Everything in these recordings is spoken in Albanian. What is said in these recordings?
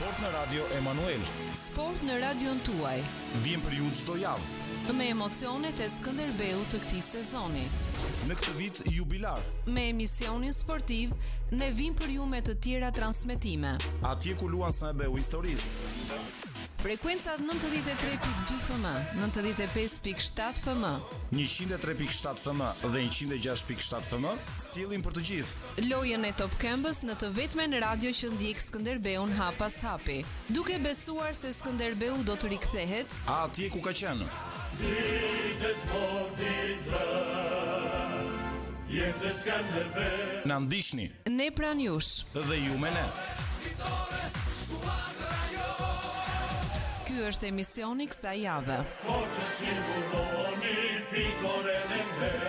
Sport në Radio Emanuel. Sport në radion tuaj. Vjen për ju çdo javë. Me emocionet e Skënderbeut të këtij sezoni. Në këtë vit jubilar. Me emisionin sportiv, ne vim për ju me të tjera transmetime. Atje ku luan SBU historisë. Frekuencat 93.2 FM, 95.7 FM, 103.7 FM dhe 106.7 FM sjellin për të gjithë. Lojën e Top Këmbës në të vetmen radio që ndjek Skënderbeun hap pas hapi, duke besuar se Skënderbeu do të rikthehet atje ku ka qenë. Na ndiqni. Ne pran jush. Dhe ju me ne. Ky është emisioni kësaj jave.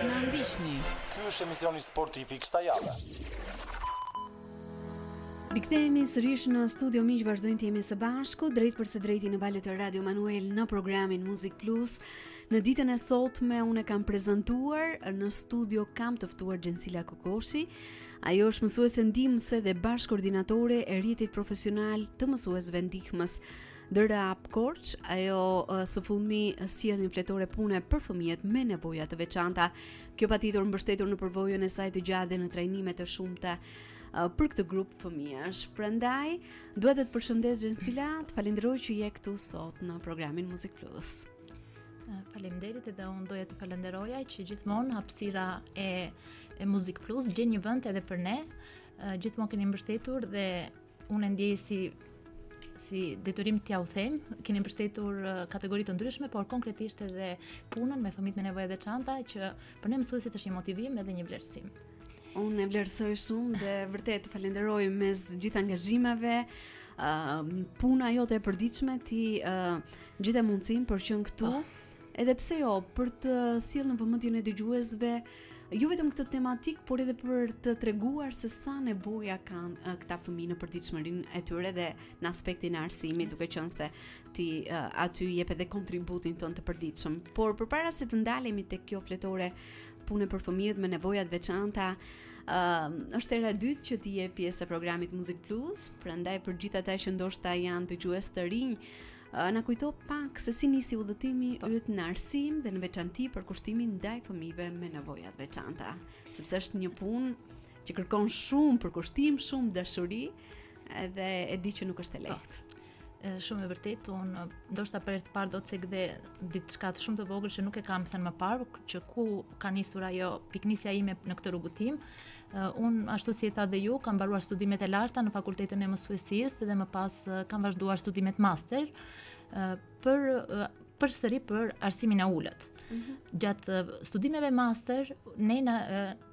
Na ndiqni. Ky është emisioni sportiv I kësaj jave. Rikthehemi sërish në studio miq, vazhdojmë të jemi së bashku drejt për së drejti në valët e Radio Manuel në programin Muzik Plus. Në ditën e sotme unë kam prezantuar në studio kam të ftuar Gjensila Kokoshi. Ajo është mësuese ndihmëse dhe bashkoordinatore e rrjetit profesional të mësuesve ndihmës DRAP Korç. Ajo së fundmi sjell një fletore pune për fëmijët me nevoja të veçanta. Kjo patjetër mbështetur në përvojën e saj të gjatë dhe në trajnime të shumta për këtë grup fëmijësh. Prandaj, dua të përshëndes Gjensila, të falenderoj që je këtu sot në programin Muzik Plus. Faleminderit, edhe unë doja të falenderoja që gjithmonë hapësira e Muzik Plus gjen një vend edhe për ne. Gjithmonë keni mbështetur dhe unë ndjej si detyrim t'ja u them, keni mbështetur kategori të ndryshme, por konkretisht edhe punën me fëmijët me nevoja veçanta që për ne mësuesit është një motivim edhe një vlerësim. Unë e vlerësoj shumë dhe vërtet falenderoj mes gjithë angazhimeve, puna jote e përditshme, ti gjithë mundësinë për qenë këtu. Edhe pse jo, për të sjellë në vëmendjen e dëgjuesve jo vetëm këtë tematik, por edhe për të treguar se sa nevoja kanë këta fëmijë në përditshmërinë e tyre dhe në aspektin e arsimit, duke qenë se ti aty jep edhe kontributin tënd të përditshëm. Por përpara se të ndalemi tek kjo fletore punë për fëmijët me nevoja të veçanta, është era e dytë që ti je pjesë e programit Muzik Plus, prandaj për gjithë ata që ndoshta janë dëgjues të rinj, na kujto pak se si nisi udhëtimi yt në arsim dhe në veçanti për kushtimin ndaj fëmijëve me nevoja të veçanta, sepse është një punë që kërkon shumë përkushtim, shumë dashuri, edhe e di që nuk është e lehtë. Shumë e vërtet, unë ndoshta për të parë do të cekë diçka të shumë të vogël që nuk e kam thënë më parë, që ku ka nisur ajo piknisja ime në këtë rrugëtim. Unë ashtu si e tha dhe ju, kam mbaruar studimet e larta në fakultetin e mësuesisë dhe më pas kam vazhduar studimet master përsëri për arsimin e ulët. Gjatë studimeve master, ne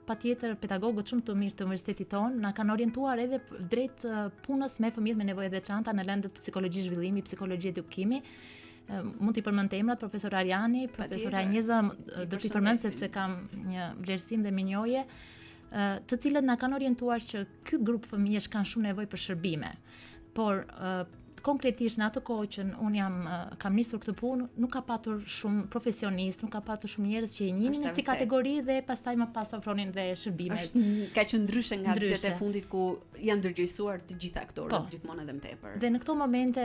patjetër pedagogët shumë të mirë të universitetit tonë na kanë orientuar edhe drejt punës me fëmijët me nevoja të veçanta në lëndët psikologji zhvillimi, psikologji edukimi. Mund t'i përmend të emrat, profesor Ariani, profesor Anjeza, do t'i përmend sepse kam një vlerësim dhe minjoje, të cilët na kanë orientuar që ky grup fëmijësh kanë shumë nevojë për shërbime. Por konkretisht në atë kohë që unë kam nisur këtë punë, nuk ka patur shumë profesionistë, nuk ka patur shumë njerëz që e njihnin si kategori dhe pastaj më pas ofronin dhe shërbime. Ka qenë ndryshe nga vitet e fundit ku janë ndërgjegjësuar të gjitha aktorët, gjithmonë edhe më tepër. Dhe në këto momente,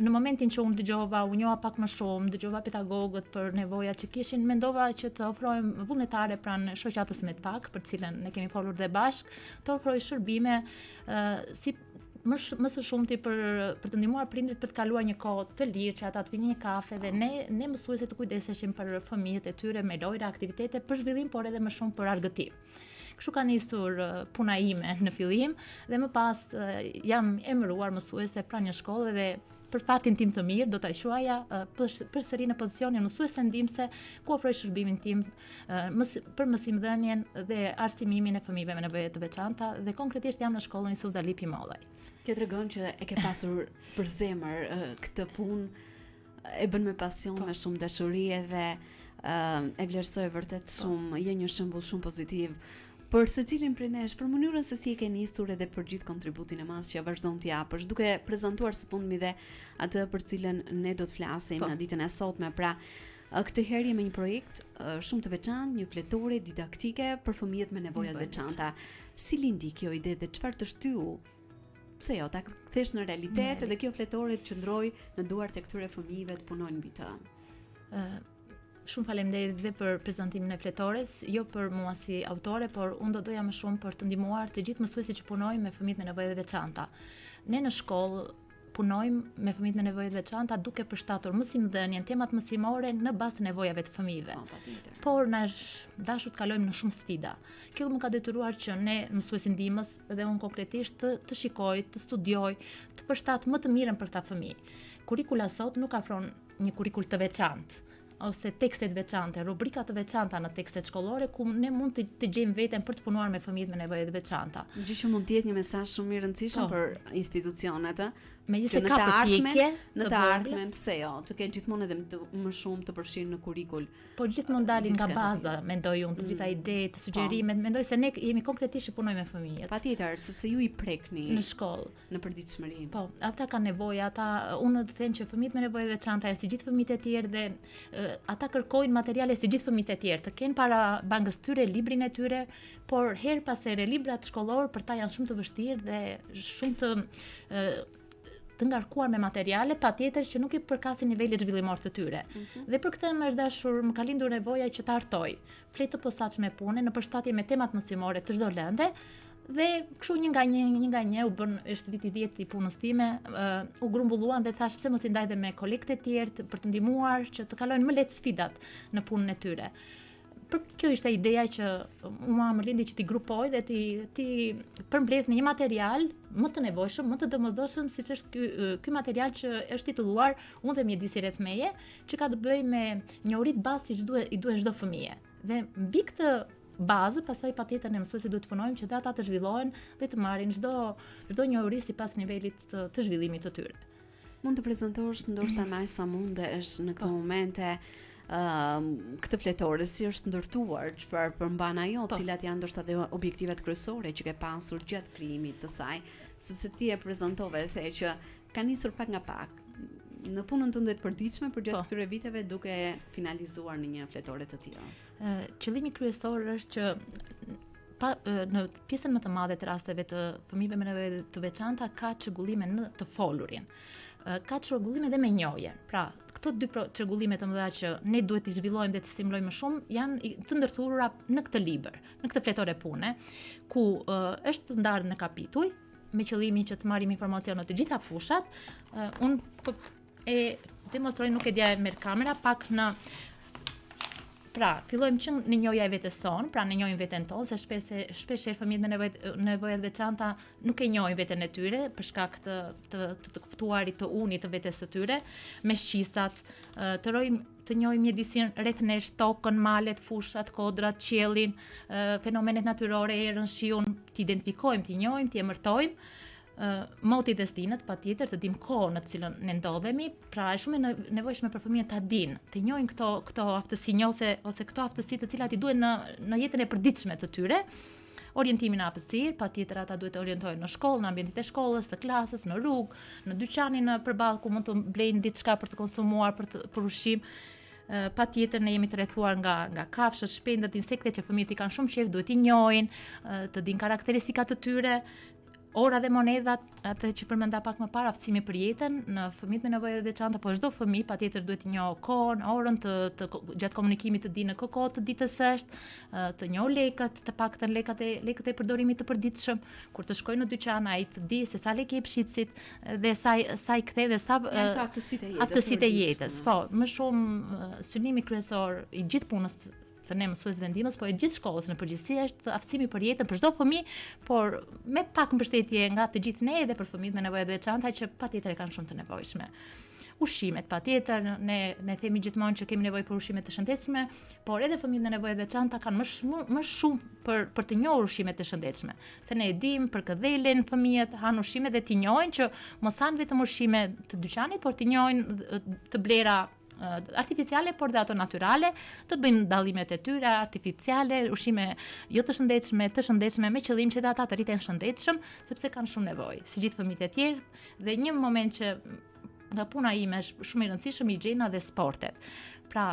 në momentin që unë dëgjova, u njoha pak më shumë, dëgjova pedagogët për nevojat që kishin, mendova që të ofrojmë vullnetare pranë shoqatës me të pak, për cilën ne kemi folur dhe bashk, të ofroj shërbime si më së shumti për të ndihmuar prindrit për të kaluar një kohë të lirë, që ata të pinë një kafe dhe ne mësuesit të kujdeseshim për fëmijët e tyre me lojra, aktivitete për zhvillim, por edhe më shumë për argëtim. Kështu ka nisur puna ime në fillim dhe më pas jam emëruar mësuese pra një shkolle dhe për fatin tim të mirë do ta quaja përsëri në pozicionin mësuese ndihmëse ku ofroj shërbimin tim për mësimdhënien dhe arsimimin e fëmijëve me nevoja të veçanta dhe konkretisht jam në shkollën Isuf Dalipi Mollaj. Kjo tregon që e ke pasur për zemër këtë punë, e bën me pasion, me shumë dashuri dhe e vlerësoj vërtet shumë, je një shembull shumë pozitiv për secilin prej nesh, për mënyrën se si e ke nisur edhe për gjithë kontributin e madh që vazhdon të japësh, duke prezantuar së fundmi dhe atë për cilën ne do të flasim në ditën e sotme. Pra, këtë herë me një projekt shumë të veçantë, një fletore didaktike për fëmijët me nevoja të veçanta. Si lindi kjo ide dhe çfarë të shtyu pse jo, ta kthesh në realitet edhe kjo fletore të qëndroj në duart e këtyre fëmijëve të punojnë mbi të. Shumë faleminderit dhe për prezantimin e fletores, jo për mua si autore, por unë do doja më shumë për të ndihmuar të gjithë mësuesit që punojnë me fëmijët me nevoja të veçanta. Ne në shkollë punojmë me fëmijët me nevoja të veçanta duke përshtatur mësimdhënien, temat mësimore në bazë të nevojave të fëmijëve. Por na është dashur të kalojmë në shumë sfida. Kjo më ka detyruar që ne mësuesi ndihmës dhe unë konkretisht të shikoj, të studioj, të përshtat më të mirën për këta fëmijë. Kurrikula sot nuk afron një kurrikul të veçantë ose tekste të veçanta, rubrika të veçanta në tekstet shkollore ku ne mund të gjejmë veten për të punuar me fëmijët me nevoja të veçanta. Gjë që mund të jetë një mesazh shumë i rëndësishëm për institucionet, megjithëse ka përpjekje në të ardhmen, pse jo, të kenë gjithmonë edhe më shumë të përfshirë në kurrikul. Po gjithmonë dalin nga baza, mendoj unë, të gjitha idetë, sugjerimet, mendoj se ne jemi konkretisht që punojmë me fëmijët. Patjetër, sepse ju i prekni në shkollë, në përditshmëri. Po, ata kanë nevojë, unë të them që fëmijët me nevoja të veçanta janë si gjithë fëmijët e tjerë dhe ata kërkojnë materiale si gjithë fëmijët e tjerë, të kenë para bankës tyre librin e tyre, por her pas here librat shkollor për ta janë shumë të vështirë dhe shumë të ngarkuar me materiale, patjetër që nuk i përkasin nivelit zhvillimor të tyre. Dhe për këtë më ka lindur nevoja që të artoj fletë të posaçme pune në përshtatje me temat mësimore të çdo lënde. Dhe kështu një nga një u bën, është viti 10 i punës time, u grumbulluan dhe thash pse mos i ndaj dhe me kolegët e tjerë për të ndihmuar që të kalojnë më lehtë sfidat në punën e tyre. Për kjo ishte ideja që më lindi që t'i grupoj dhe ti përmbledh në një material më të nevojshëm, më të domosdoshëm, siç është ky material që është titulluar Unë dhe mjedisi rreth meje, që ka të bëjë me njohuri të bazë siç i duhet çdo fëmijë. Dhe mbi këtë bazë, pastaj patjetër ne mësuesit duhet të punojmë që ata të zhvillohen dhe të marrin çdo njohuri sipas nivelit të zhvillimit të tyre. Mund të prezantosh ndoshta më sa mundesh në këtë momente këtë fletore si është ndërtuar, çfarë përmban ajo, cilat janë ndoshta dhe objektivat kryesore që ke pasur gjatë krijimit të saj, sepse ti e prezantove dhe the që ka nisur pak nga pak në punën tënde të përditshme për gjatë këtyre viteve duke finalizuar në një fletore të tillë. Qëllimi kryesor është që në pjesën më të madhe të rasteve të fëmijëve me nevoja të veçanta ka çrregullime në të folurin. Ka çrregullime dhe me njohjen. Pra, këto dy çrregullime të mëdha që ne duhet t'i zhvillojmë dhe t'i stimulojmë më shumë janë të ndërthurura në këtë libër, në këtë fletore pune, ku është ndarë në kapituj me qëllimin që të marrim informacion në të gjitha fushat. Unë e demonstroj, nuk e dia e merr kamera, pak në Pra, fillojmë që në njohja e vetes son, pra në njohim veten tonë, se shpesh fëmijët me nevoja të veçanta nuk e njohin veten e tyre për shkak të kuptuarit të unit të vetes së tyre, me shqisat, të njohim mjedisin rreth nesh, tokën, malet, fushat, kodrat, qiellin, fenomenet natyrore, erën, shiun, të identifikojmë, të njohim, të emërtojmë. Moti destinët, patjetër të dim kohën në të cilën ne ndodhemi, pra është shumë e nevojshme për fëmijët ta dinë, të njohin këto aftësi ose këto aftësi të cilat i duhen në jetën e përditshme të tyre. Orientimin në hapësirë, patjetër ata duhet të orientohen në shkollë, në ambientin e shkollës, të klasës, në rrugë, në dyqanin përballë ku mund të blejnë diçka për të konsumuar, për ushqim. Patjetër ne jemi të rrethuar nga kafshët, shpendët, insektet që fëmijët i kanë shumë qejf, duhet i njohin, të dinë karakteristikat të tyre. Ora dhe monedhat, atë që përmenda pak më parë, aftësimi për jetën në fëmijët me nevoja të veçanta, po çdo fëmijë patjetër duhet të njohë kohën, orën, gjatë komunikimit të dinë në kohë të ditës është, të njohë lekët, të paktën lekët e përdorimit të përditshëm, kur të shkojë në dyqan ai të di se sa lekë jep shitësit dhe sa i kthej dhe sa aftësitë e jetës. Po, më shumë synimi kryesor i gjithë punës se ne mësues vendimës, po e gjithë shkollës në përgjithësi është aftësimi për jetën për çdo fëmijë, por me pak mbështetje nga të gjithë ne edhe për fëmijët me nevoja të veçanta që patjetër e kanë shumë të nevojshme. Ushqimet, patjetër, ne themi gjithmonë që kemi nevojë për ushqime të shëndetshme, por edhe fëmijët me nevoja të veçanta kanë më shumë për të njohur ushqime të shëndetshme. Se ne e dim për këdhelin fëmijët han ushqime dhe t'i njohin që mos hanë vetëm ushqime të dyqanit, por t'i njohin të blera artificiale, por dhe ato natyrale, të bëjnë dallimet e tyre artificiale, ushqime jo të shëndetshme me qëllim që ata të rriten shëndetshëm, sepse kanë shumë nevojë, si gjithë fëmijët e tjerë. Dhe një moment që nga puna ime është shumë i rëndësishëm higjiena dhe sportet. Pra,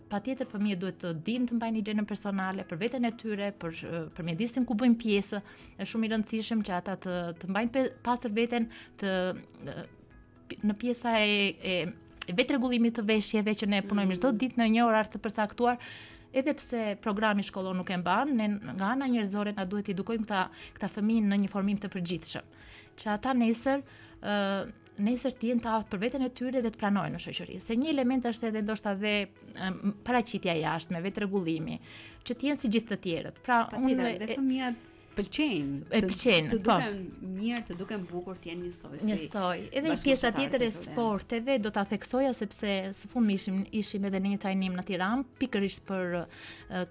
patjetër fëmijët duhet të dinë të mbajnë higjienën personale për veten e tyre, për mjedisin ku bëjnë pjesë. Është shumë i rëndësishëm që ata të mbajnë pastër veten në pjesa e vetë rregullimit të veshjeve që ne punojmë çdo ditë në një orar të përcaktuar. Edhe pse programi shkollor nuk e mban, ne nga ana njerëzore na duhet t'i edukojmë këta fëmijë në një formim të përgjithshëm, që ata nesër të jenë të aftë për veten e tyre dhe të pranojnë në shoqëri. Se një element është edhe ndoshta dhe paraqitja jashtme, vetë rregullimi, që të jenë si gjithë të tjerët. Pra, dhe fëmijët pëlqejnë të duken mirë, të duken bukur, të jenë njësoj. Edhe pjesa tjetër e sporteve do ta theksoja sepse së fundmi ishim edhe në një trajnim në Tiranë pikërisht për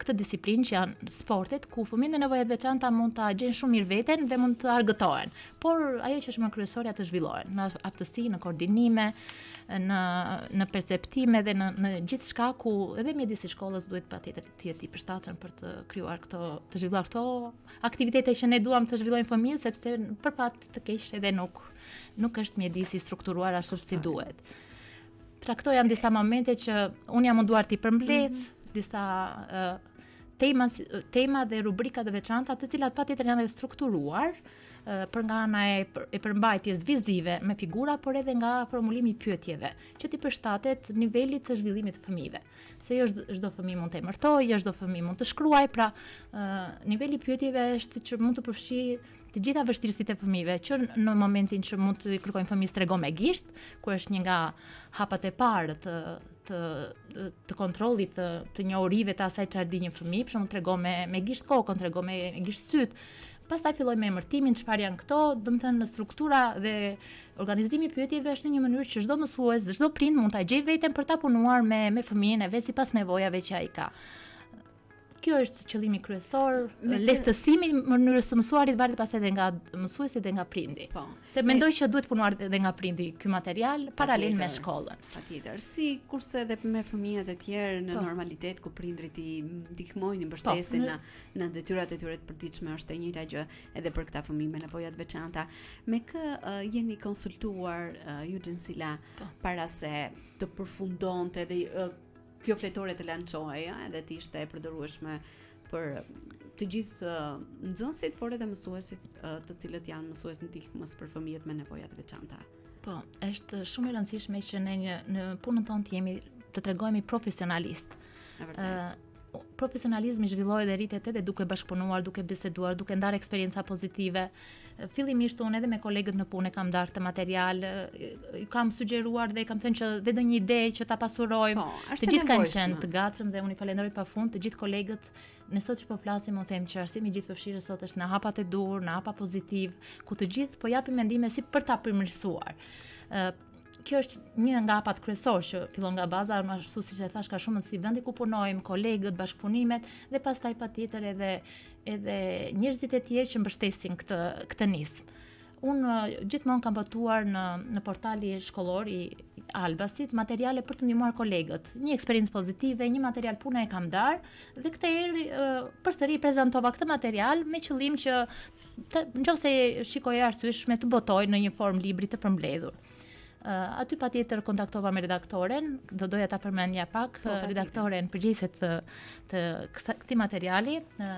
këtë disiplinë që janë sportet, ku fëmijët me nevoja të veçanta mund ta gjejnë shumë mirë veten dhe mund të argëtohen. Por ajo që është më kryesore të zhvillohen në aftësi, në koordinime, në perceptime dhe në gjithçka ku edhe mjedisi i shkollës duhet patjetër të jetë i përshtatshëm për të krijuar të zhvilluar këto aktivitete që ne duam të zhvillojmë fëmijët, sepse për fat të keq edhe nuk është mjedisi i strukturuar ashtu si duhet. Pra këto janë disa momente që unë jam munduar t'i përmbledh, disa tema dhe rubrika të veçanta, të cilat patjetër janë edhe strukturuar për nga ana e përmbajtjes vizive me figura, por edhe nga formulimi i pyetjeve, që t'i përshtatet nivelit të zhvillimit të fëmijëve. Se jo çdo fëmijë mund të emërtojë, jo çdo fëmijë mund të shkruajë, pra niveli i pyetjeve është që mund të përfshijë të gjitha vështirësitë e fëmijëve, që në momentin që mund të kërkojnë fëmijës tregom me gisht, ku është një nga hapat e parë të kontrollit të njohurive të asaj çfarë di një fëmijë, për shembull tregom me gisht kokën, tregom me gisht syt. Pastaj filloj me emërtimin, çfarë janë këto, domethënë në struktura dhe organizimi i pyetjeve është në një mënyrë që çdo mësues, çdo prind mund ta gjejë veten për ta punuar me fëmijën e vet sipas nevojave që ai ka. Kjo është qëllimi kryesor, lehtësimi i mënyrës së mësuarit varet pastaj edhe nga mësuesi dhe nga prindi. Po. Se mendoj që duhet punuar edhe nga prindi ky material paralel me shkollën. Patjetër. Si kurse edhe me fëmijët e tjerë në normalitet ku prindrit i ndihmojnë, i mbështesin në detyrat e tyre të përditshme, është e njëjta gjë edhe për këta fëmijë me nevoja të veçanta. Me kë jeni konsultuar ju Xhensila para se të përfundonte dhe kjo fletore të lançohej, edhe të ishte e përdorueshme për të gjithë nxënësit, por edhe mësuesit të cilët janë mësues ndihmës për fëmijët me nevoja të veçanta. Po, është shumë e rëndësishme që ne në punën tonë të tregojmë profesionalist. Profesionalizmi zhvillohet dhe rritet edhe duke bashkëpunuar, duke biseduar, duke ndarë eksperienca pozitive. Fillimisht unë edhe me kolegët në punë kam ndarë të material, kam sugjeruar dhe kam thënë që dhe ndonjë ide që ta pasurojmë. Të gjithë kanë qenë të gatshëm dhe unë i falenderoj pafund të gjithë kolegët. Ne sot që po flasim, unë them që arsimi i gjithë përfshirjes sot është në hapat e dur, në hapa pozitiv, ku të gjithë po japim mendime si për ta përmirësuar. Kjo është një nga hapat kryesor që fillon nga baza, ashtu siç e thash, ka shumë si vendi ku punojmë, kolegët, bashkëpunimet dhe pastaj patjetër edhe njerëzit e tjerë që mbështesin këtë nismë. Unë gjithmonë kam botuar në portali shkollor i Albasit materiale për të ndihmuar kolegët. Një eksperiencë pozitive, një material pune e kam dar dhe këtë herë përsëri prezantova këtë material me qëllim që nëse shikoj arsyeshme të botoj në një formë libri të përmbledhur. Aty patjetër kontaktova me redaktoren, do doja ta përmendja pak, redaktoren përgjegjëse të këtij materiali,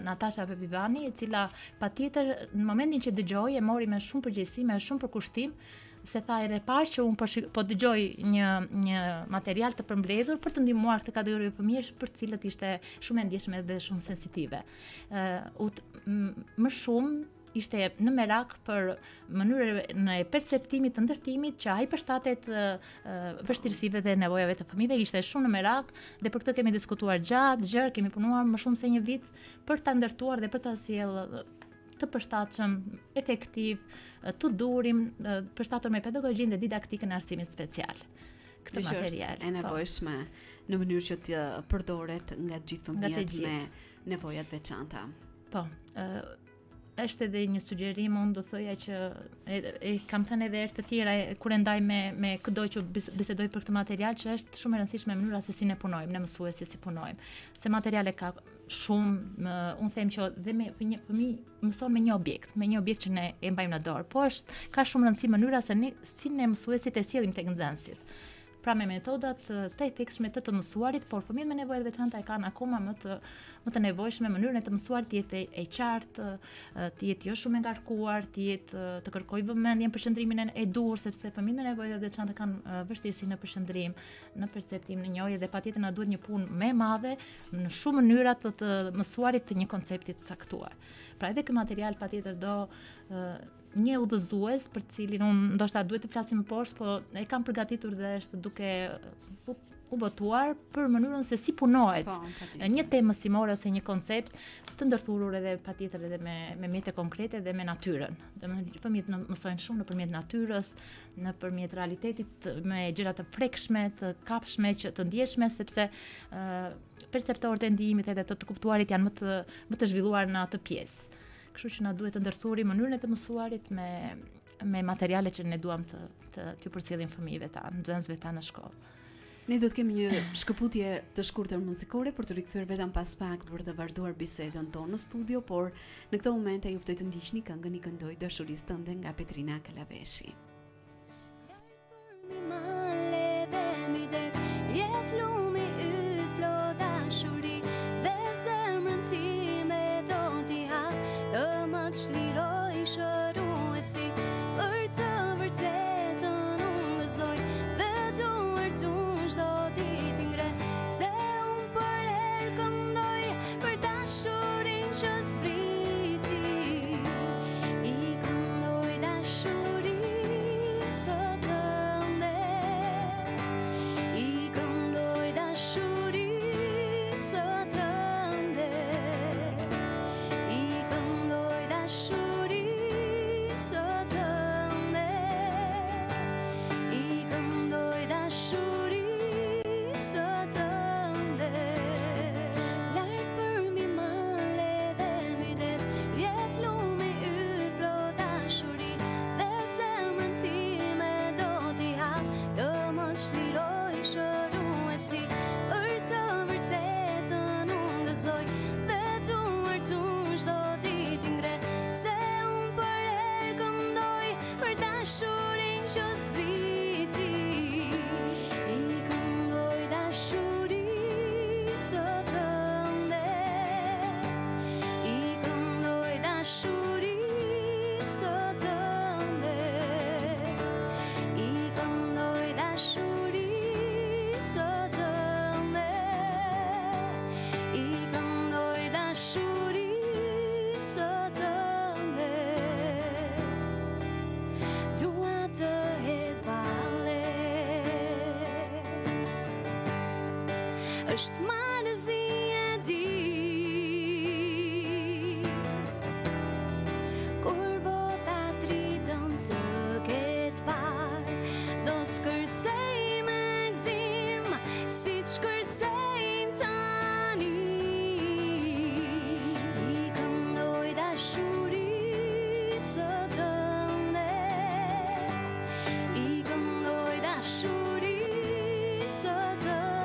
Natasha Pepivani, e cila patjetër në momentin që dëgjoi e mori me shumë përgjegjësi, me shumë përkushtim, se tha herë parë që unë po dëgjoj një material të përmbledhur për të ndihmuar këtë kategori fëmijësh për të cilët ishte shumë e ndjeshme dhe shumë sensitive. Më shumë ishte në merak për mënyrën e perceptimit të ndërtimit që ai përshtatet vështirësive dhe nevojave të fëmijëve, ishte shumë në merak dhe për këtë kemi diskutuar gjatë, kemi punuar më shumë se një vit për ta ndërtuar dhe për ta sjellë të përshtatshëm, efektiv, të durim, përshtatur me pedagogjinë dhe didaktikën e arsimit special. Këtë material e nevojshme në mënyrë që të përdoret nga gjithë fëmijët me nevoja të veçanta. Po, është edhe një sugjerim, unë do thoja që kam thënë edhe herë të tjera kur e ndaj me çdo që bisedoj për këtë material, që është shumë e rëndësishme mënyra se si ne punojmë, ne mësuesi si punojmë. Se materiale ka shumë, unë them që dhe me fëmijë mëson me një objekt që ne e mbajmë në dorë, po ka shumë rëndësi mënyra se si ne mësuesit e sjellim tek nxënësit. pra me metodat të efektshme të mësuarit, por fëmijët me nevoja të veçanta e kanë akoma më të nevojshme mënyrën e të mësuarit të jetë e qartë, të jetë jo shumë e ngarkuar, të kërkojë vëmendjen, përqendrimin e dur, sepse fëmijët me nevoja të veçanta kanë vështirësi në përqendrim, në perceptim, në njohje dhe patjetër na duhet një punë më e madhe në shumë mënyra të mësuarit të një koncepti të saktuar. Pra edhe ky material patjetër do një udhëzues për cilin unë ndoshta duhet të flasim më poshtë, po e kam përgatitur dhe është duke u botuar për mënyrën se si punohet një temë mësimore ose një koncept të ndërthurur edhe patjetër edhe me mjete konkrete dhe me natyrën. Domethënë fëmijët mësojnë shumë nëpërmjet natyrës, nëpërmjet realitetit, me gjëra të prekshme, të kapshme, të ndjeshme, sepse perceptorët e ndijimit edhe të kuptuarit janë më të zhvilluar në atë pjesë. Kështu që na duhet të ndërthuri mënyrën e të mësuarit me materiale që ne duam të përcjellim fëmijëve tanë, nxënësve tanë në shkollë. Ne do të kemi një shkëputje të shkurtër muzikore për të rikthyer vetëm pas pak për të vazhduar bisedën tonë në studio, por në këtë moment ju ftoj të ndiqni këngën I këndoj dashurisë tënde nga Petrina Kalaveshi. Është marrëzi e di kur bota tridën të ketë parë, do të shkërcej me gzim si të shkërcejmë tani. I këndoj dashurisë tënde, I këndoj dashurisë tënde.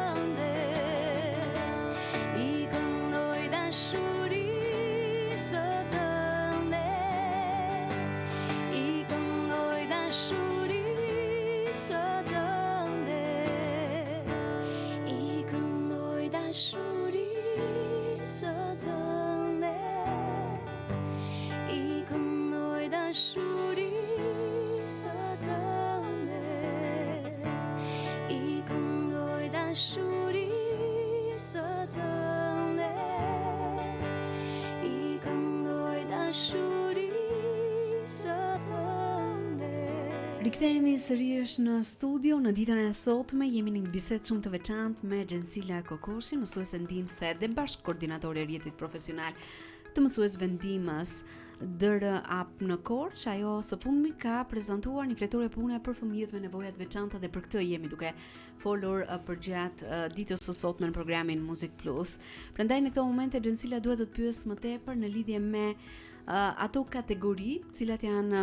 Rikthehemi sërish në studio. Në ditën e sotme jemi në një bisedë shumë të veçantë me Gjensila Kokoshi, mësuese ndihmëse dhe bashkë koordinatore e rrjetit profesional të mësuesve ndihmës DRAP në Korçë. Ajo së fundmi ka prezantuar një fletore pune për fëmijët me nevoja të veçanta dhe për këtë jemi duke folur përgjatë ditës së sotme në programin Muzik Plus. Prandaj në këtë moment Gjensila duhet të të pyes më tepër në lidhje me ato kategori, cilat janë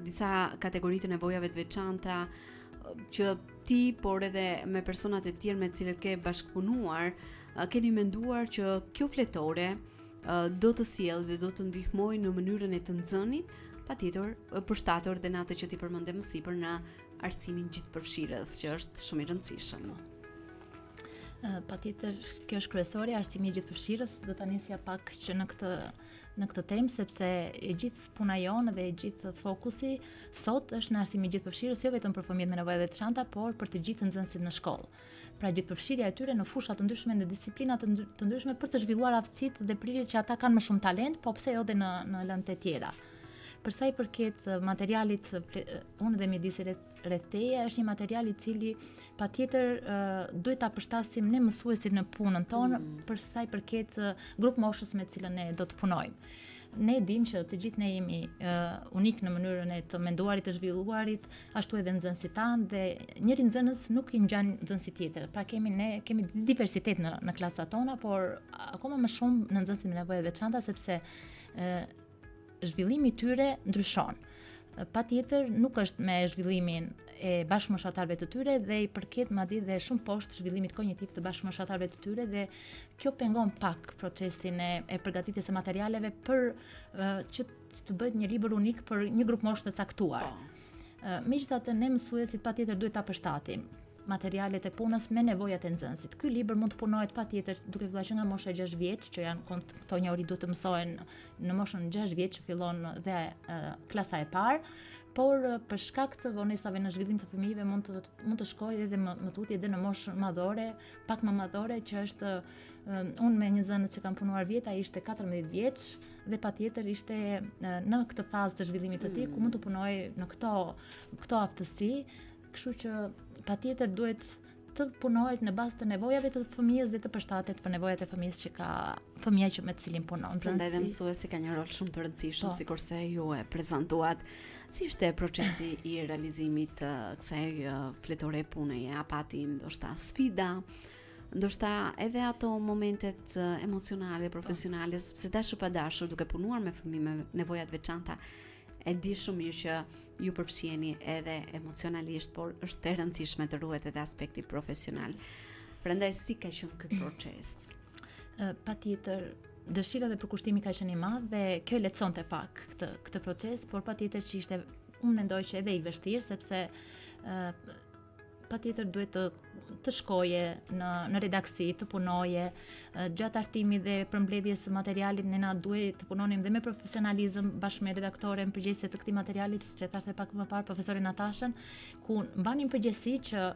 disa kategori të nevojave të veçanta që ti, por edhe me personat e tjerë me të cilët ke bashkëpunuar, keni menduar që kjo fletore do të sjellë dhe do të ndihmojë në mënyrën e të nxënit, patjetër përshtatur dhe në atë që ti përmendëm më sipër në arsimin gjithëpërfshirës, që është shumë i rëndësishëm. Patjetër, kjo është kryesorja, arsimi i gjithëpërfshirës. Do ta nisja pak që në këtë temë, sepse e gjithë puna jonë dhe e gjithë fokusi sot është në arsimi i gjithëpërfshirës, jo vetëm për fëmijët me nevoja të veçanta, por për të gjithë nxënësit në shkollë. Pra gjithëpërfshirja e tyre në fusha të ndryshme, në disiplina të ndryshme për të zhvilluar aftësitë dhe prirjet që ata kanë më shumë talent, po pse jo edhe në lëndë të tjera. Për sa i përket materialit, unë dhe mjedisi rreth teje, është një material i cili patjetër duhet ta përshtasim ne mësuesit në punën tonë, për sa i përket grup moshës me të cilën ne do të punojmë. Ne dim që të gjithë ne jemi unik në mënyrën e të menduarit, të zhvilluarit, ashtu edhe nxënësit tanë, dhe njëri nxënës nuk i ngjan nxënësit tjetër. Pra kemi diversitet në klasat tona, por akoma më shumë në nxënësit me nevoja të veçanta, sepse zhvillimi i tyre ndryshon. Patjetër nuk është me zhvillimin e bashkëmoshatarëve të tyre, dhe i përket madje dhe shumë poshtë zhvillimit kognitiv të bashkëmoshatarëve të tyre, dhe kjo pengon pak procesin e përgatitjes së materialeve për që të bëhet një libër unik për një grup moshë të caktuar. Megjithatë, ne mësuesit patjetër duhet ta përshtatim materialet e punës me nevojat e nxënësit. Ky libër mund të punohet patjetër duke filluar që nga mosha 6 vjeç, që janë këto njohuri duhet të mësohen në moshën 6 vjeç, që fillon dhe klasa e parë, por për shkak të vonesave në zhvillim të fëmijëve mund të shkojë edhe më tutje edhe në moshën madhore, pak më madhore, që është unë me një nxënës që kam punuar vjet, ai ishte 14 vjeç dhe patjetër ishte në këtë fazë të zhvillimit të tij ku mund të punojë në këto aftësi. Kështu që patjetër duhet të punohet në bazë të nevojave të fëmijës dhe të përshtatet për nevojat e fëmijës që ka fëmia që me të cilin punon. Prandaj dhe mësuesi ka një rol shumë të rëndësishëm, sikurse ju e prezantuat. Si ishte procesi i realizimit të kësaj fletore puneje? A pati ndoshta sfida, ndoshta edhe ato momentet emocionale, profesionale, sepse dashur pa dashur, duke punuar me fëmijë me nevoja të veçanta, e di shumë mirë që ju përfshiheni edhe emocionalisht, por është e rëndësishme të ruhet edhe aspekti profesional. Prandaj si ka qenë ky proces? Patjetër, dëshira dhe përkushtimi ka qenë i madh dhe kjo e lehtësonte pak këtë proces, por patjetër që ishte, unë mendoj që edhe i vështirë, sepse patjetër duhet të shkoje në redaksi, të punoje, gjatë artimit dhe përmbledhjes së materialit ne na duhet të punonim dhe me profesionalizëm bashkë me redaktoren përgjegjëse të këtij materialit, siç e thashë pak më parë profesorin Natashën, ku mbanim përgjegjësi që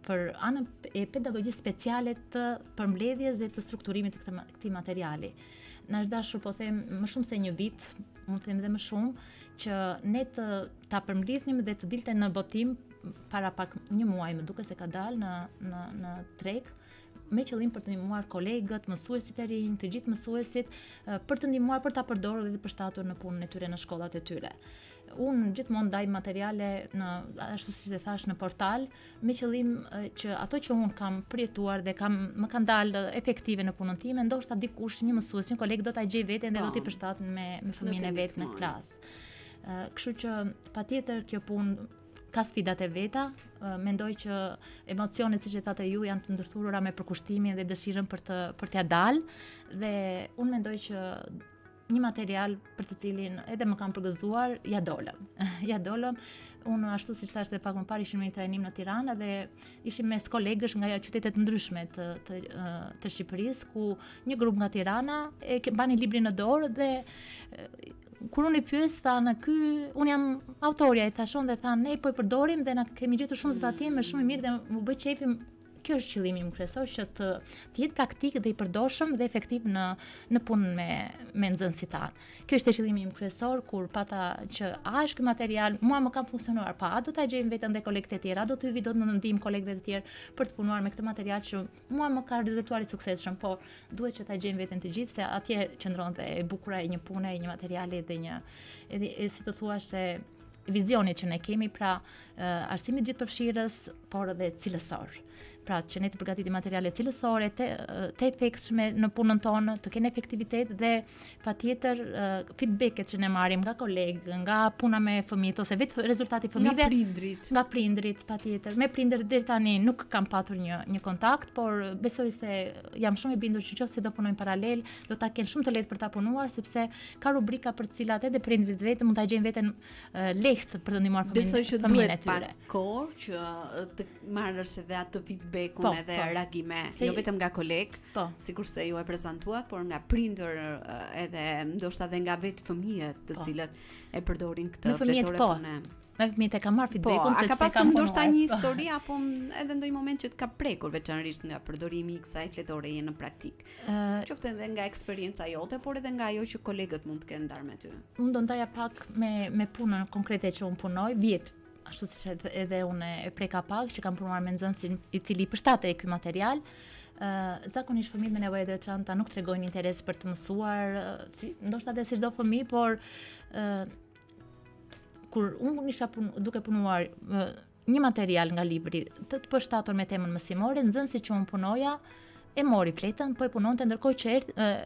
për anën e pedagogjisë speciale të përmbledhjes dhe të strukturimit të këtij materiali. Na është dashur, po them, më shumë se një vit, mund të them edhe më shumë, që ne ta përmbledhnim dhe të dilte në botim para pak një muaj, më duket se ka dalë në treg, me qëllim për të ndihmuar kolegët, mësuesit e rinj, të gjithë mësuesit, për të ndihmuar, për ta përdorur dhe të përshtatur në punën e tyre në shkollat e tyre. Unë gjithmonë ndaj materiale ashtu siç e thash, në portal, me qëllim që ato që unë kam përjetuar dhe më kanë dalë efektive në punën time, ndoshta dikush, një mësues, një koleg do ta gjej veten dhe do t'i përshtatet me fëmijën e vet në klasë. Kështu që patjetër kjo punë ka sfidat e veta, mendoj që emocionet, siç e thatë ju, janë të ndërthurura me përkushtimin dhe dëshirën për t'ia dalë, dhe unë mendoj që një material për të cilin edhe më kam përgëzuar, ja dolëm. Unë ashtu siç thash edhe pak më parë, ishim në një trajnim në Tiranë dhe ishim mes kolegësh nga qytete të ndryshme të Shqipërisë, ku një grup nga Tirana e bani librin në dorë dhe kur unë i pyes, thanë, unë jam autorja, i thashon dhe thanë, ne po i përdorim dhe na kemi gjetur shumë zbatim, është shumë i mirë dhe më bëj qefi. Kjo është qëllimi im kryesor, që të jetë praktik dhe i përdorshëm dhe efektiv në punën me nxënësit tanë. Kjo është qëllimi im kryesor, kur pata që është ky material, mua më ka funksionuar, pa a do ta gjejmë veten dhe kolegët e tjerë, a do të vi dot në ndihmë kolegëve të tjerë për të punuar me këtë material që mua më ka rezultuar i suksesshëm, por duhet që ta gjejmë veten të gjithë, se atje qëndron dhe e bukura e një pune, e një materiali dhe si të thuash se vizionit që ne kemi, pra arsimit gjithëpërfshirës, por edhe cilësor. pra që ne të përgatitim materiale cilësore, të efektshme në punën tonë, të kenë efektivitet dhe patjetër feedbacket që ne marrim nga kolegë, nga puna me fëmijët ose vetë rezultati fëmijëve, nga prindrit patjetër. Me prindërit deri tani nuk kam patur një kontakt, por besoj se jam shumë e bindur që nëse do punojmë paralel, do ta kenë shumë të lehtë për ta punuar sepse ka rubrika për të cilat edhe prindrit vetë mund ta gjejnë veten lehtë për të ndihmuar fëmijën e tyre. Besoj që duhet pak kohë që të marrësh edhe atë feedbackun edhe reagime, jo vetëm nga kolegë, sikurse ju e prezantuat, por nga prindër edhe ndoshta edhe nga vetë fëmijët, të cilët e përdorin këtë fletore pune. Me fëmijët e kam marrë feedbackun sepse ka pasur ndoshta një histori apo edhe ndonjë moment që të ka prekur veçanërisht nga përdorimi i kësaj fletoreje në praktik. Qoftë edhe nga eksperjenca jote, por edhe nga ajo që kolegët mund të kenë ndarë me ty. Unë do ndaja pak me punën konkrete që unë punoj, vjet, ashtu siç edhe unë e preka pak që kam punuar me nxënësin i cili përshtatet ky material. Zakonisht fëmijët me nevoja të veçanta nuk tregojnë interes për të mësuar, ndoshta edhe si çdo fëmijë, por kur unë isha duke punuar një material nga libri të përshtatur me temën mësimore, nxënësi që unë punoja e mori fletën, po e punonte, ndërkohë që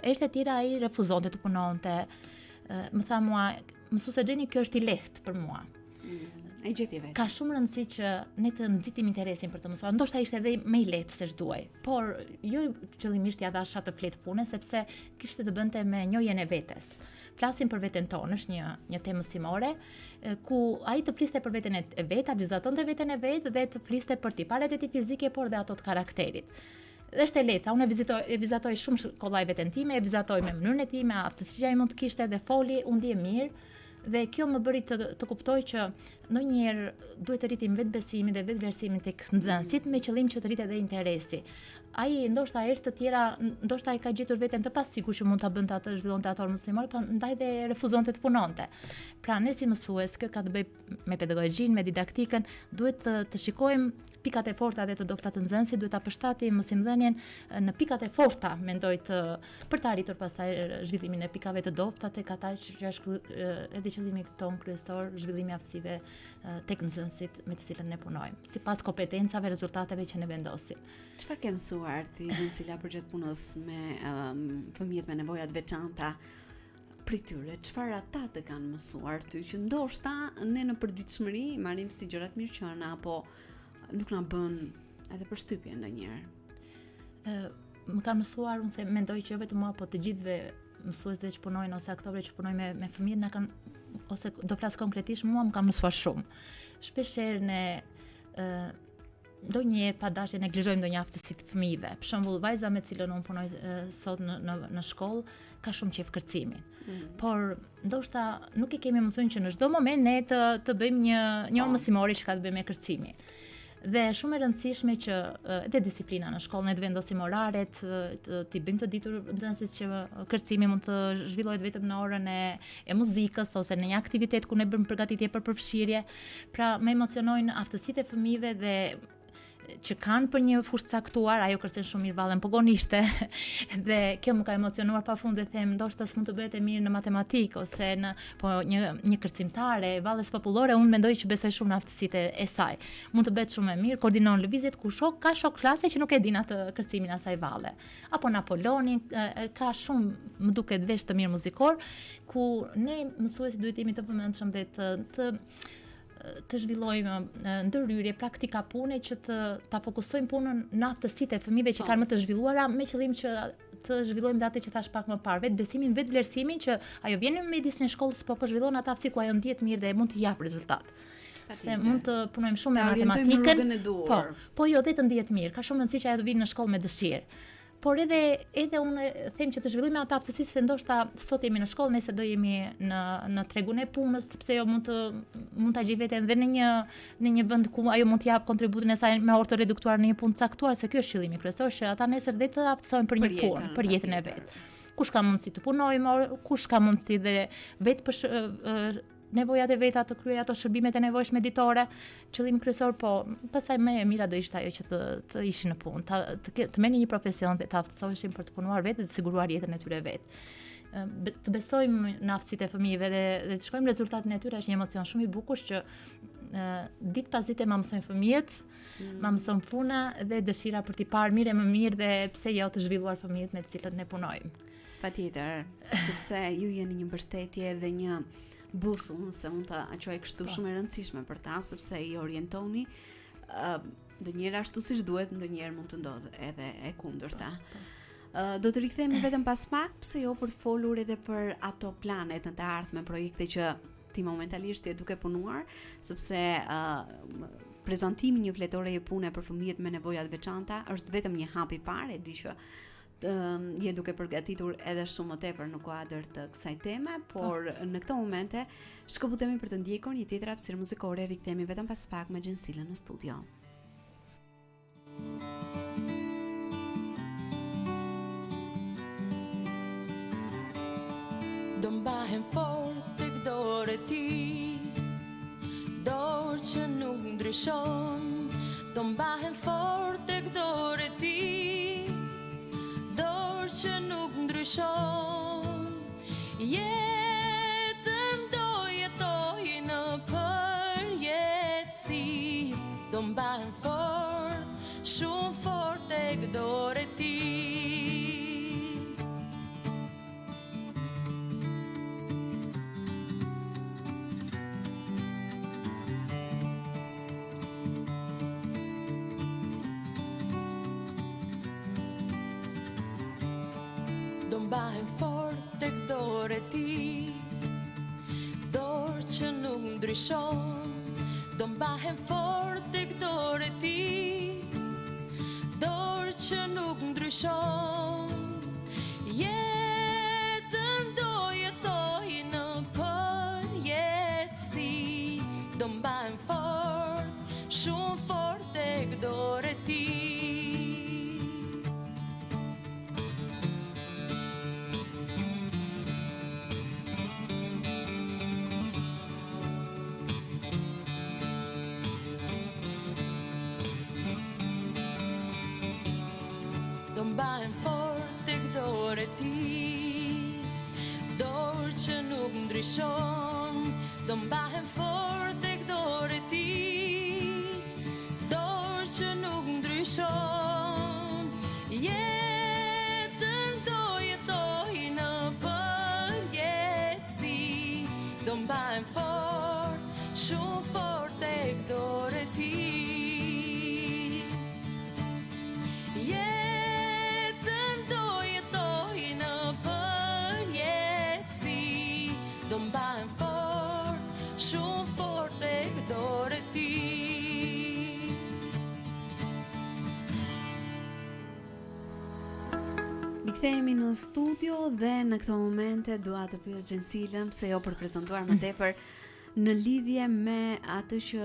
ertë e tjera ai refuzonte të punonte. Më tha mua, mësuese Xheni, kjo është i lehtë për mua. E gjeti vetë. Ka shumë rëndësi që ne të nxitim interesin për të mësuar. Ndoshta ishte edhe më i lehtë se ç'duaj, por jo qëllimisht ja dasha të flet pune sepse kishte të bënte me njohjen e vetes. Flasim për veten tonë, është një temë mësimore, ku ai të fliste për veten e vet, vizatonte veten e vet dhe të fliste për tiparet e tij fizike, por dhe ato të karakterit. Dhe është e lehtë, unë e vizatoj shumë shkollaj veten time, e vizatoj me mënyrën e tij, me aftësitë që ai mund të kishte dhe foli, unë ndje mirë. Dhe kjo më bëri të kuptoj që ndonjëherë duhet të rritim vetë besimin dhe vetë vlerësimin tek nxënësit me qëllim që të rritet edhe interesi. Ai ndoshta herë të tjera, ndoshta ai ka gjetur veten të pasigur që mund ta bënte atë, zhvillonte atë mësimor, por ndaj dhe refuzonte të punonte. Pra ne si mësues, kjo ka të bëjë me pedagogjinë, me didaktikën, duhet të shikojmë pikat e forta dhe të dobta të nxënësit, duhet ta përshtatim mësimdhënien në pikat e forta, mendoj për të arritur pastaj zhvillimin e pikave të dobta tek ata që është edhe qëllimi ton kryesor, zhvillimi i aftësive tek nxënësit me të cilët ne punojmë, sipas kompetencave, rezultateve që ne vendosim. Çfarë ke mësuar ti, Jensila, përgjatë punës me fëmijët me nevoja të veçanta? Për tyre, çfarë ata të kanë mësuar ty që ndoshta ne në përditshmëri marrim si gjëra të mirëqëna apo nuk na bën edhe përshtypje ndonjëherë? Më kanë mësuar, unë mendoj që jo vetëm mua, po të gjithëve mësuesve që punojnë ose aktorëve që punojnë me fëmijët na kanë, ose do flas konkretisht, mua më kanë mësuar shumë. Shpeshherë ne ndonjëherë pa dashje neglizhojmë ndonjë aftësi të fëmijëve. Për shembull, vajza me cilën unë punoj sot në shkollë ka shumë qejf kërcimin. Por ndoshta nuk e kemi mësuar që në çdo moment ne të bëjmë një orë mësimore që ka të bëjë me kërcimin. Dhe shumë e rëndësishme që edhe disiplina në shkollë, ne të vendosim oraret, t'i bëjmë të ditur nxënësit që kërcimi mund të zhvillohet vetëm në orën e muzikës ose në një aktivitet ku ne bëjmë përgatitje për përfshirje. Pra me emocionojnë aftësitë e fëmijëve dhe që kanë për një fushë caktuar, ajo kërcen shumë mirë vallën pogonishte dhe kjo më ka emocionuar pafund dhe them ndoshta s'mund të bëhet e mirë në matematikë ose një kërcimtare vallës popullore, unë mendoj që besoj shumë në aftësitë e saj. Mund të bëhet shumë e mirë, koordinon lëvizjet ku ka shok klase që nuk e din atë kërcimin asaj valle. Apo Napoleoni ka shumë, më duket, vesh të mirë muzikor ku ne mësuesit duhet jemi të vëmendshëm dhe të zhvillojmë ndërhyrje, praktika pune që ta fokusojmë punën në aftësitë e fëmijëve që kanë më të zhvilluara me qëllim që të zhvillojmë dhe atë që thash pak më parë, vetë besimin, vetë vlerësimin që ajo vjen në mjedisin e shkollës, po zhvillon atë aftësi ku ajo ndihet mirë dhe mund të jap rezultat. Se mund të punojmë shumë me matematikën, po jo dhe të ndihet mirë. Ka shumë rëndësi që ajo të vinë në shkollë me dëshirë. Por edhe unë them që të zhvillojmë atë aftësi se ndoshta sot jemi në shkollë, nesër do jemi në tregun e punës, sepse jo mund ta gjej veten edhe në një vend ku ajo mund të jap kontributin e saj me orë të reduktuar në një punë caktuar, se ky është qëllimi kryesor, që ata nesër dhe të aftësohen për një punë, për jetën e vet. Kush ka mundësi të punojë, kush ka mundësi dhe vetë për nevojat e veta të kryej ato shërbimet e nevojshme ditore, qëllimi kryesor, po pastaj më e mira do ishte ajo që të ishin në punë, të merrnin një profesion dhe të aftësoheshin për të punuar vetë dhe të siguruar jetën e tyre vetë. të besojmë në aftësitë e fëmijëve dhe të shkojmë rezultatin e tyre është një emocion shumë i bukur që ditë pas dite ma mësojnë fëmijët, ma mëson puna dhe dëshira për t'i parë mirë e më mirë dhe pse jo të zhvilluar fëmijët me të cilët ne punojmë. Patjetër, sepse ju jeni një mbështetje dhe një busull, se mund ta quaj kështu, shumë e rëndësishme për ta, sepse i orientoni ndonjëherë ashtu siç duhet, ndonjëherë mund të ndodhë edhe e kundërta. Do të rikthehemi vetëm pas pak, pse jo për të folur edhe për ato planet në të ardhmen, projekte që ti momentalisht je duke punuar, sepse prezantimi një fletore pune për fëmijët me nevoja të veçanta është vetëm një hap i parë, e di që je duke përgatitur edhe shumë më tepër në kuadër të kësaj teme, por në këto momente shkëputemi për të ndjekur një tjetër hapësirë muzikore. Rikthehemi vetëm pas pak me Gjensilën në studio. Do mbahem fort tek dorë e ti, dorë që nuk ndryshon. Do mbahem fort tek dorë e ti, dorë që nuk ndryshon. Jetën do jetoj në përjetësi. Do mbahem fort, shumë fort tek dorë e ti. Do mbahem fort tek dorë e ti, dorë që nuk ndryshon. Do mbahem fort tek dorë e ti, dorë që nuk ndryshon. Jetën do jetoj në përjetësi. Do mbahem fort, shumë fort tek dorë e ti. Do mbahem fort tek dorë e ti, dorë që nuk ndryshon. Do mbahem fort tek dorë e ti, dorë që nuk ndryshon. Jetën do jetoj në përjetësi. Do mbahem fort, shumë fort tek dorë e ti. Do mbahem fort, shumë fort tek dorë e ti. Rikthehemi në studio dhe në këto momente dua të pyes Gjensilën, pse jo për prezantuar më tepër në lidhje me atë që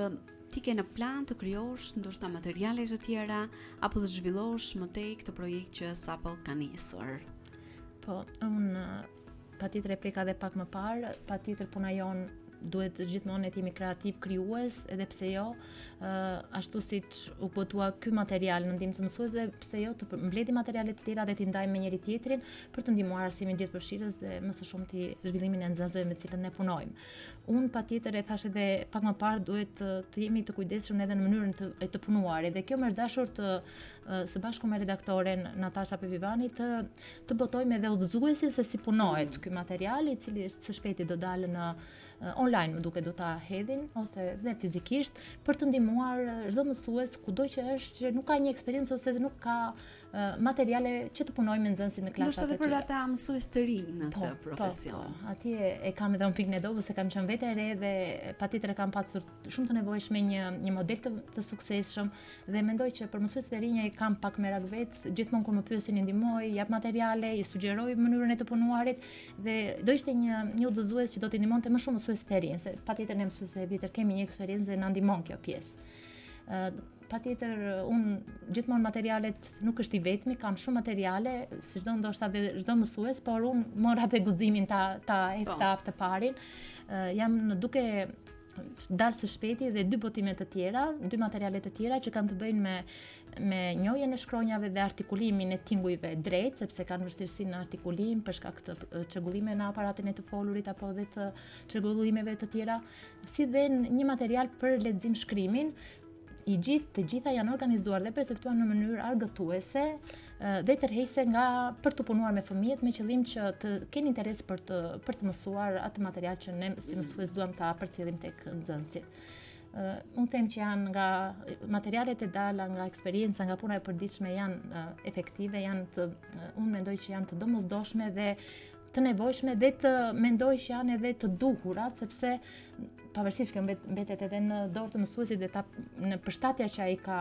ti ke në plan të krijosh, ndoshta materiale të tjera apo të zhvillosh më tej këtë projekt që sapo ka nisur. Po, unë patjetër e preka dhe pak më parë, patjetër puna jon duhet gjithmonë të jemi kreativ, krijues, edhe pse jo, ashtu siç u botua ky material në ndihmë të mësuesve, pse jo të mbledhim materiale të tjera dhe t'i ndajmë me njëri tjetrin për të ndihmuar arsimin gjithëpërfshirës dhe më së shumti zhvillimin e nxënësve me të cilët ne punojmë. Unë patjetër e thash edhe pak më parë duhet të jemi të kujdesshëm edhe në mënyrën të punuarit dhe kjo më është dashur të së bashku me redaktoren Natasha Pepivani të botojmë edhe udhëzuesin se si punohet ky material, i cili së shpejti do dalë në online, më duke do ta hedhin ose dhe fizikisht për të ndihmuar çdo mësues kudo që është që nuk ka një eksperiencë ose nuk ka materiale që të punojë me nxënësit në klasat e tyre. Ndoshta edhe për ata mësues të rinj në këtë profesion. Po, atje e kam edhe unë pikën e dobës, se kam qenë vetë e re dhe patjetër kam pasur shumë të nevojshme një model të suksesshëm dhe mendoj që për mësuesit e rinj e kam pak merak vetë, gjithmonë kur më pyesin i ndihmoj, jap materiale, i sugjeroj mënyrën e të punuarit dhe do ishte një udhëzues që do t'i ndihmonte më shumë mësuesit e rinj, se patjetër ne mësuesë e vjetër kemi një eksperiencë dhe na ndihmon kjo pjesë. Patjetër unë gjithmonë materialet nuk është i vetmi, kam shumë materiale, si çdo ndoshta dhe çdo mësues, por unë mora atë guximin ta hap të parin. Jam duke dalë së shpejti dhe 2 botime të tjera, 2 materiale të tjera që kanë të bëjnë me njohjen e shkronjave dhe artikulimin e tingujve drejt, sepse kanë vështirësi në artikulim për shkak të çrregullime në aparatin e të folurit apo dhe të çrregullimeve të tjera, si dhe një material për lexim shkrimin. Të gjitha janë organizuar dhe perceptuar në mënyrë argëtuese dhe tërheqëse për të punuar me fëmijët me qëllim që të kenë interes për të mësuar atë material që ne si mësues duam ta përcjellim tek nxënësit. Unë them që janë nga materialet e dala, nga eksperienca, nga puna e përditshme janë efektive, unë mendoj që janë të domosdoshme dhe të nevojshme dhe të mendoj që janë edhe të duhurat, sepse pavarësisht që mbetet edhe në dorë të mësuesit dhe në përshtatja që ai ka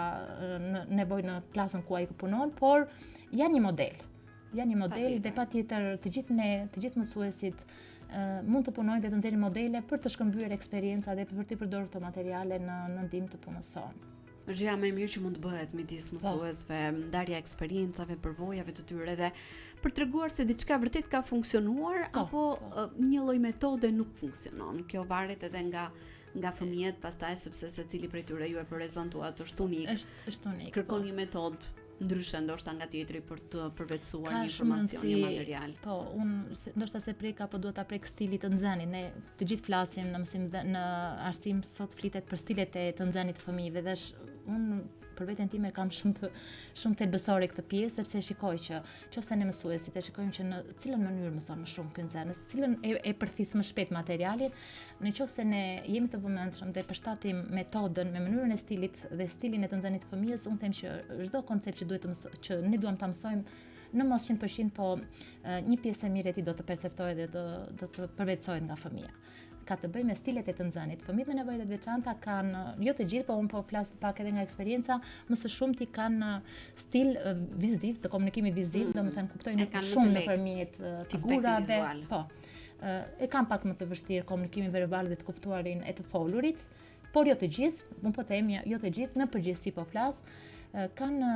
nevojë në klasën ku ai punon, por janë një model. Janë një model dhe patjetër të gjithë mësuesit mund të punojnë dhe të nxjerrin modele për të shkëmbyer eksperjenca dhe për të përdorur këto materiale në ndihmë të punës sonë. Është gjëja më e mirë që mund të bëhet midis mësuesve, ndarja eksperiencave, përvojave të tyre dhe për treguar se diçka vërtet ka funksionuar apo një lloj metode nuk funksionon. Kjo varet edhe nga fëmijët pastaj sepse secili prej tyre ju e prezantuat është unik. Është unik. Kërkon një metodë ndryshe ndoshta nga tjetri për të përvetësuar një informacion, një material. Po, unë ndoshta se prek apo duhet ta prek stilit të nxënit. Ne të gjithë flasim në mësim në arsim sot flitet për stilet e të nxënit të fëmijëve dhe unë për veten time kam shumë të besore këtë pjesë sepse shikoj që nëse ne mësuesit e shikojmë që në cilën mënyrë mëson më shumë ky nxënës, cilën e përthith më shpejt materialin, nëse ne jemi të vëmendshëm dhe përshtatim metodën me mënyrën e stilit dhe stilin e të nxënit të fëmijës, unë them që çdo koncept që ne duam ta mësojmë në mos 100%, po një pjesë e mirë e tij do të perceptohet dhe do të përvetësohet nga fëmia. Ka të bëjë me stilet e të nxënit. Fëmijët me nevoja të veçanta kanë, jo të gjithë, po unë po flas pak edhe nga eksperienca, më së shumti kanë stil viziv, të komunikimit viziv, domethënë kuptojnë shumë nëpërmjet figurave. Po. E kanë pak më të vështirë komunikimin verbal dhe të kuptuarin e të folurit, por jo të gjithë, unë po them jo të gjithë, në përgjithësi po flas, kanë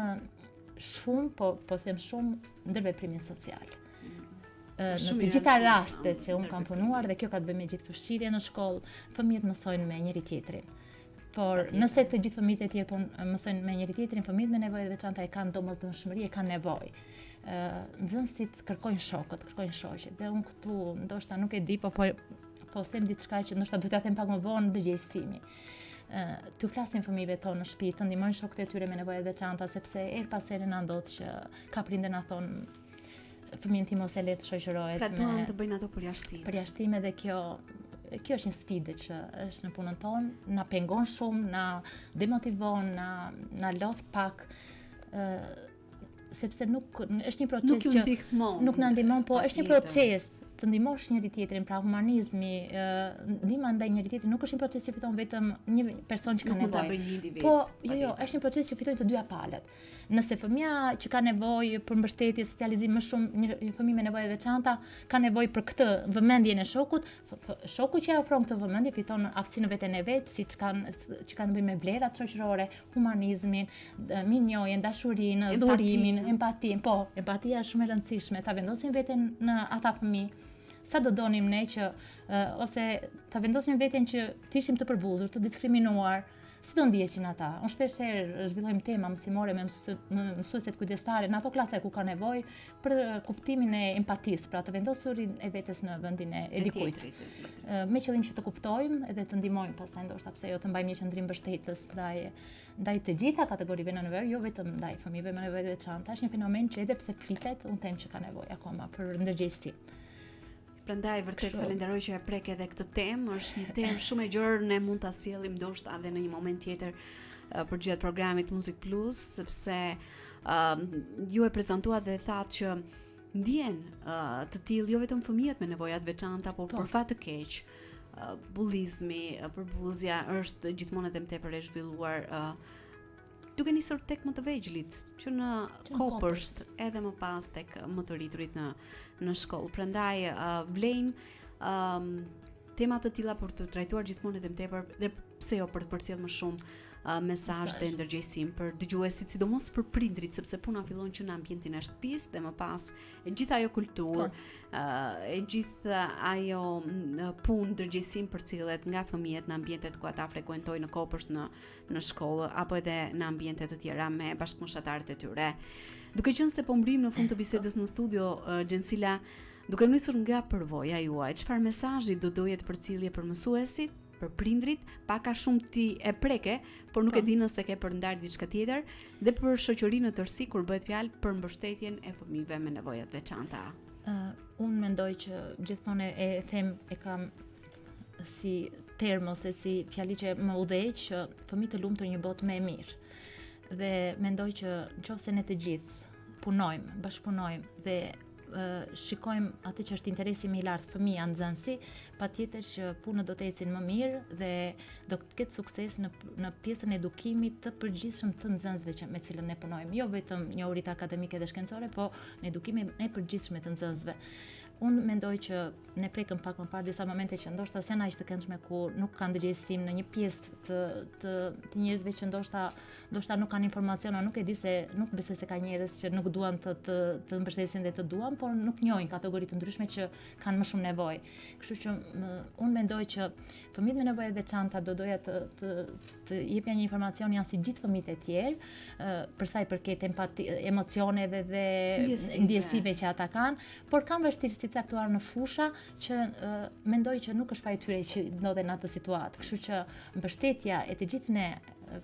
shumë, po them shumë ndërveprimin social. Në të gjitha rastet që unë kam punuar dhe kjo ka të bëjë me gjithë përfshirje në shkollë, fëmijët mësojnë me njëri tjetrin. Por nëse të gjithë fëmijët e tjerë mësojnë me njëri tjetrin, fëmijët me nevoja të veçanta e kanë domosdoshmëri, e kanë nevojë. Nxënësit kërkojnë shokët, kërkojnë shoqe. Dhe unë këtu ndoshta nuk e di, po them diçka që ndoshta duhet ta them pak më vonë, dëgjësimi. Të flasin fëmijëve tonë në shtëpi, të ndihmojnë shokët e tyre me nevoja të veçanta, sepse pas here na ndodh që ka prindër na thonë fëmijën tim ose le të shoqërohet. Pra duan të bëjnë ato përjashtime. Përjashtime dhe kjo është një sfidë që është në punën tonë, na pengon shumë, na demotivon, na lodh pak, sepse nuk është një proces që nuk na ndihmon, po është një proces të ndihmosh njëri tjetrin, pra humanizmi, ndihma ndaj njëri tjetrit nuk është një proces që fiton vetëm një person që ka nevojë. Nuk mund ta bëjë një individ. Po, jo, është një proces që fitojnë të dyja palët. Nëse fëmia që ka nevojë për mbështetje, socializim më shumë, një fëmijë me nevoja të veçanta ka nevojë për këtë vëmendjen e shokut, shoku që ia ofron këtë vëmendje fiton aftësinë veten e vet, siç kanë të bëjnë me vlerat shoqërore, humanizmin, mirënjohjen, dashurinë, dhurimin, empatinë. Po, empatia është shumë e rëndësishme. Ta vendosim veten në ata fëmijë. Sa do donim ne që ose ta vendosim veten që të ishim të përbuzur, të diskriminuar, si do ndiheqin ata? Unë shpeshherë zhvillojmë tema mësimore me mësueset kujdestare në ato klase ku ka nevojë për kuptimin e empatisë, pra të vendosurin e vetes në vendin e dikujt. Me qëllim që të kuptojmë edhe të ndihmojmë pastaj ndoshta pse jo të mbajmë një qendrim mbështetës ndaj të gjitha kategorive në nevojë, jo vetëm ndaj fëmijëve me nevoja të veçanta. Është një fenomen që edhe pse flitet, unë them që ka nevojë akoma për ndërgjegjësi. Prandaj vërtet falenderoj që e prek edhe këtë temë, është një temë shumë e gjerë, ne mund ta sjellim ndoshta edhe në një moment tjetër për gjatë programit Music Plus, sepse ju e prezantuat dhe thatë që ndjen të tillë jo vetëm fëmijët me nevoja të veçanta, por për fat të keq, bullizmi, përbuzja është gjithmonë edhe më tepër e zhvilluar duke nisur tek më të vegjëlit, që në kopësht, edhe më pas tek më të rriturit në shkollë. Prandaj vlejnë tema të tilla për të trajtuar gjithmonë edhe më tepër dhe pse jo për të përcjellë më shumë mesazh dhe ndërgjegjësim për dëgjuesit, sidomos për prindrit, sepse puna fillon që në ambientin e shtëpisë dhe më pas e gjithë ajo kulturë, e gjithë ajo punë ndërgjegjësim përcillet nga fëmijët në ambientet ku ata frekuentojnë në kopësht në shkollë apo edhe në ambiente të tjera me bashkëpunëtarët e tyre. Duke qenë se po mbrim në fund të bisedës në studio, Gjensila, duke nisur nga përvoja juaj, çfarë mesazhi do dojet përcjellje për mësuesit, për prindrit, pak a shumë ti e preke, por nuk e di nëse ke përndar diçka tjetër, dhe për shoqërinë në tërësi kur bëhet fjalë për mbështetjen e fëmijëve me nevoja të veçanta. Unë mendoj që gjithmonë e them, e kam si term ose si fjali që më udhëheq që fëmijët e lumtur një botë më e mirë. Dhe mendoj që nëse ne të gjithë punojmë, bashkëpunojmë dhe shikojmë atë që është interesi më i lartë, fëmia, nxënësi, patjetër që punët do të ecin më mirë dhe do të ketë sukses në pjesën e edukimit të përgjithshëm të nxënësve me cilën ne punojmë, jo vetëm njohuritë akademike dhe shkencore, po në edukimin e përgjithshëm të nxënësve. Unë mendoj që ne prekëm pak më parë disa momente që ndoshta sena ishte këndshme ku nuk kanë ndërgjegjësim në një pjesë të njerëzve që ndoshta nuk kanë informacion, nuk e di se nuk besoj se ka njerëz që nuk duan të mbështesin dhe të duan, por nuk njohin kategori të ndryshme që kanë më shumë nevojë. Kështu që unë mendoj që fëmijët me nevoja të veçanta do doja të jepja një informacion janë si gjithë fëmijët e tjerë, për sa i përket emocioneve dhe ndjesive që ata kanë, por kanë vështirësi caktuar në fusha që mendoj që nuk është fajtyre që ndodhen në atë situatë. Kështu që mbështetja e të gjithë ne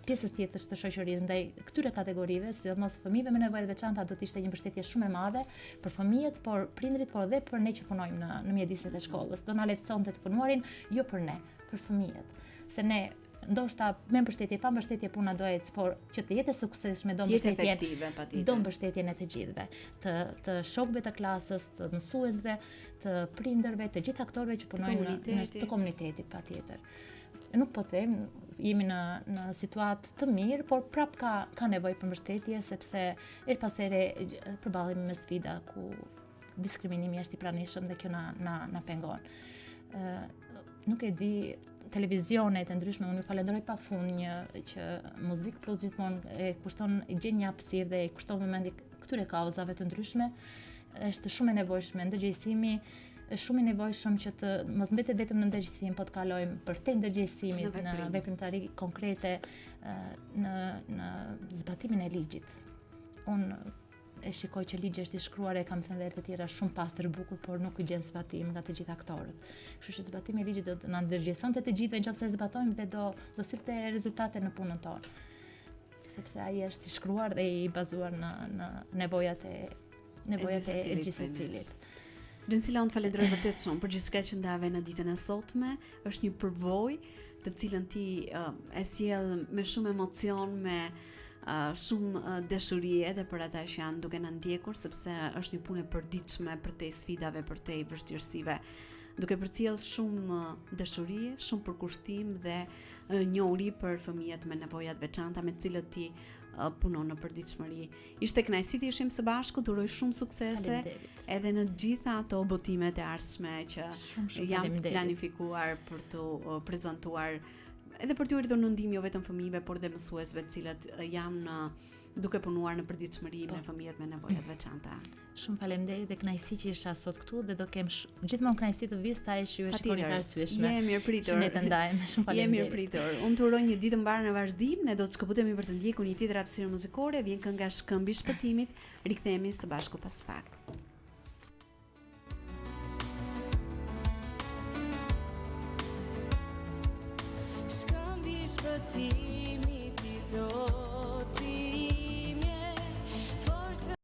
pjesës tjetër të shoqërisë ndaj këtyre kategorive, sidomos fëmijëve me nevoja të veçanta, do të ishte një mbështetje shumë e madhe për fëmijët, por prindrit, por edhe për ne që punojmë në mjediset e shkollës. Do na lehtësonte të punuarin, jo për ne, për fëmijët. Se ne ndoshta me mbështetje, pa mbështetje puna do ecë, por që të jetë suksesshme do mbështetjen e të gjithëve, të shokëve të klasës, të mësuesve, të prindërve, të gjithë aktorëve që punojnë në komunitetit patjetër. Nuk po them, jemi në situatë të mirë, por prap ka nevojë për mbështetje sepse her pas here përballemi me sfida ku diskriminimi është i pranishëm dhe kjo na pengon. Nuk e di, televizionet e ndryshme, unë ju falenderoj pafund që Muzik Plus gjithmonë e kushton, i gjen një hapësirë dhe i kushton vëmendje këtyre kauzave të ndryshme. Është shumë e nevojshme ndërgjegjësimi, është shumë i nevojshëm që të mos mbetet vetëm në ndërgjegjësim, po të kalojmë përtej ndërgjegjësimit në veprimtari konkrete, në zbatimin e ligjit. Unë e shikoj që ligji është i shkruar, e kam thënë edhe të tjera shumë pastër bukur, por nuk i gjen zbatim nga të gjithë aktorët. Kështu që zbatimi i ligjit do të na ndërgjegjësonte të gjithëve nëse e zbatojmë dhe do sillte rezultate në punën tonë. Sepse ai është i shkruar dhe i bazuar në nevojat e gjithë secilit. Gjensila, unë të falenderoj vërtet shumë për gjithçka që ndave në ditën e sotme. Është një përvojë të cilën ti e sjell me shumë emocion, me shumë dashuri edhe për ata që janë duke na ndjekur, sepse është një punë e përditshme përtej sfidave, përtej vështirësive, duke përcjell shumë dashuri, shumë përkushtim dhe njohuri për fëmijët me nevoja të veçanta me të cilët ti punon në përditshmëri. Ishte kënaqësi të ishim së bashku, uroj shumë suksese edhe në gjitha ato botimet e ardhshme që janë planifikuar për të prezantuar edhe për t'u rritur në ndihmë jo vetëm fëmijëve, por dhe mësuesve të cilët janë duke punuar në përditshmëri me fëmijët me nevoja të veçanta. Shumë faleminderit dhe kënaqësi që isha sot këtu dhe do kem gjithmonë kënaqësi të vi sa që ju është shkoni të arsyeshme. Je mirëpritur. Ne të ndajmë. Shumë faleminderit. Je mirëpritur. Unë të uroj një ditë mbarë në vazhdim. Ne do të shkëputemi për të ndjekur një tjetër hapësirë muzikore. Vjen kënga Shkëmbi i shpëtimit. Rikthehemi së bashku pas pak. Shkëmbi i shpëtimit i Zotit.